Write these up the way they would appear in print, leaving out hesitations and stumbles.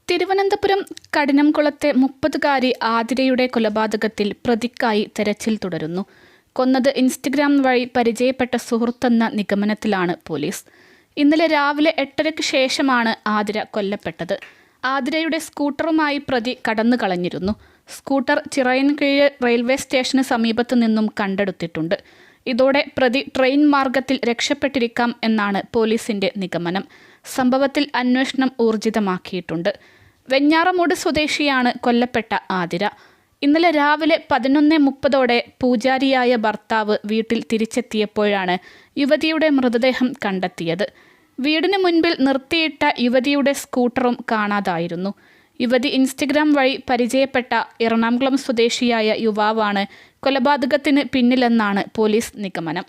തിരുവനന്തപുരം കഠിനംകുളത്തെ 30-കാരി ആതിരയുടെ കൊലപാതകത്തിൽ പ്രതിക്കായി തെരച്ചിൽ തുടരുന്നു. കൊന്നത് ഇൻസ്റ്റഗ്രാം വഴി പരിചയപ്പെട്ട സുഹൃത്തെന്ന നിഗമനത്തിലാണ് പോലീസ്. ഇന്നലെ രാവിലെ 8:30-ക്ക് ശേഷമാണ് ആതിര കൊല്ലപ്പെട്ടത്. ആതിരയുടെ സ്കൂട്ടറുമായി പ്രതി കടന്നു കളഞ്ഞിരുന്നു. സ്കൂട്ടർ ചിറയൻകീഴ് റെയിൽവേ സ്റ്റേഷന് സമീപത്തു നിന്നും കണ്ടെടുത്തിട്ടുണ്ട്. ഇതോടെ പ്രതി ട്രെയിൻ മാർഗത്തിൽ രക്ഷപ്പെട്ടിരിക്കാം എന്നാണ് പോലീസിന്റെ നിഗമനം. സംഭവത്തിൽ അന്വേഷണം ഊർജിതമാക്കിയിട്ടുണ്ട്. വെഞ്ഞാറമൂട് സ്വദേശിയാണ് കൊല്ലപ്പെട്ട ആതിര. ഇന്നലെ രാവിലെ 11:30 പൂജാരിയായ ഭർത്താവ് വീട്ടിൽ തിരിച്ചെത്തിയപ്പോഴാണ് യുവതിയുടെ മൃതദേഹം കണ്ടെത്തിയത്. വീടിന് മുൻപിൽ നിർത്തിയിട്ട യുവതിയുടെ സ്കൂട്ടറും കാണാതായിരുന്നു. യുവതി ഇൻസ്റ്റഗ്രാം വഴി പരിചയപ്പെട്ട എറണാകുളം സ്വദേശിയായ യുവാവാണ് കൊലപാതകത്തിന് പിന്നിലെന്നാണ് പോലീസ് നിഗമനം.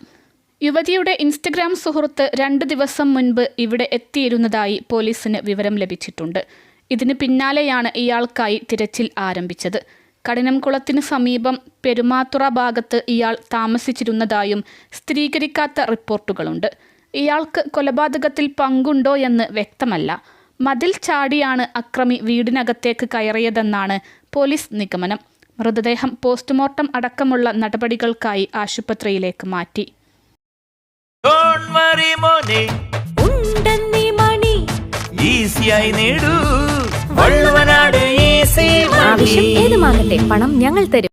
യുവതിയുടെ ഇൻസ്റ്റഗ്രാം സുഹൃത്ത് 2 ദിവസം മുൻപ് ഇവിടെ എത്തിയിരുന്നതായി പോലീസിന് വിവരം ലഭിച്ചിട്ടുണ്ട്. ഇതിന് പിന്നാലെയാണ് ഇയാൾക്കായി തിരച്ചിൽ ആരംഭിച്ചത്. കഠിനംകുളത്തിന് സമീപം പെരുമാത്തുറ ഭാഗത്ത് ഇയാൾ താമസിച്ചിരുന്നതായും സ്ഥിരീകരിക്കാത്ത റിപ്പോർട്ടുകളുണ്ട്. ഇയാൾക്ക് കൊലപാതകത്തിൽ പങ്കുണ്ടോ എന്ന് വ്യക്തമല്ല. മതിൽ ചാടിയാണ് അക്രമി വീടിനകത്തേക്ക് കയറിയതെന്നാണ് പോലീസ് നിഗമനം. മൃതദേഹം പോസ്റ്റ്മോർട്ടം അടക്കമുള്ള നടപടികൾക്കായി ആശുപത്രിയിലേക്ക് മാറ്റി. പണം ഞങ്ങൾ തരും.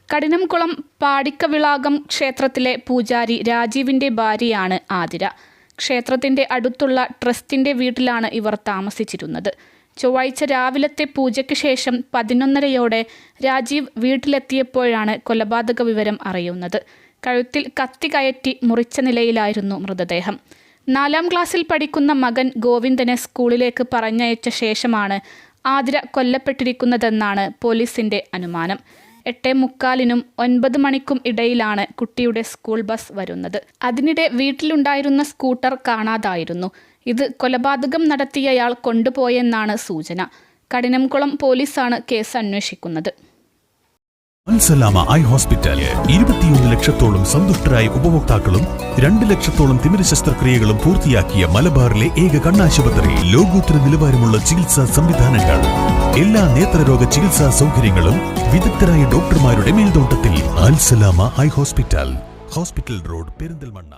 കഠിനംകുളം പാടിക്കവിളാകം ക്ഷേത്രത്തിലെ പൂജാരി രാജീവിന്റെ ഭാര്യയാണ് ആതിര. ക്ഷേത്രത്തിന്റെ അടുത്തുള്ള ട്രസ്റ്റിന്റെ വീട്ടിലാണ് ഇവർ താമസിച്ചിരുന്നത്. ചൊവ്വാഴ്ച രാവിലത്തെ പൂജയ്ക്ക് ശേഷം 11:30 രാജീവ് വീട്ടിലെത്തിയപ്പോഴാണ് കൊലപാതക വിവരം അറിയുന്നത്. കഴുത്തിൽ കത്തി കയറ്റി മുറിച്ച നിലയിലായിരുന്നു മൃതദേഹം. 4-ാം ക്ലാസ്സിൽ പഠിക്കുന്ന മകൻ ഗോവിന്ദനെ സ്കൂളിലേക്ക് പറഞ്ഞയച്ച ശേഷമാണ് ആതിര കൊല്ലപ്പെട്ടിരിക്കുന്നതെന്നാണ് പോലീസിന്റെ അനുമാനം. 8:45-നും 9 മണിക്കും ഇടയിലാണ് കുട്ടിയുടെ സ്കൂൾ ബസ് വരുന്നത്. അതിനിടെ വീട്ടിലുണ്ടായിരുന്ന സ്കൂട്ടർ കാണാതായിരുന്നു. ഇത് കൊലപാതകം നടത്തിയയാൾ കൊണ്ടുപോയെന്നാണ് സൂചന. കഠിനംകുളം പോലീസാണ് കേസ് അന്വേഷിക്കുന്നത്. അൽസലാമ ഐ ഹോസ്പിറ്റൽ 21 ലക്ഷത്തോളം സന്തുഷ്ടരായ ഉപഭോക്താക്കളും 2 ലക്ഷത്തോളം തിമിര ശസ്ത്രക്രിയകളും പൂർത്തിയാക്കിയ മലബാറിലെ ഏക കണ്ണാശുപത്രി. ലോകോത്തര നിലവാരമുള്ള ചികിത്സാ സംവിധാനങ്ങൾ, എല്ലാ നേത്രരോഗ ചികിത്സാ സൗകര്യങ്ങളും വിദഗ്ധരായ ഡോക്ടർമാരുടെ മേൽനോട്ടത്തിൽ. Al Salama eye hospital, hospital road, Perinthalmanna.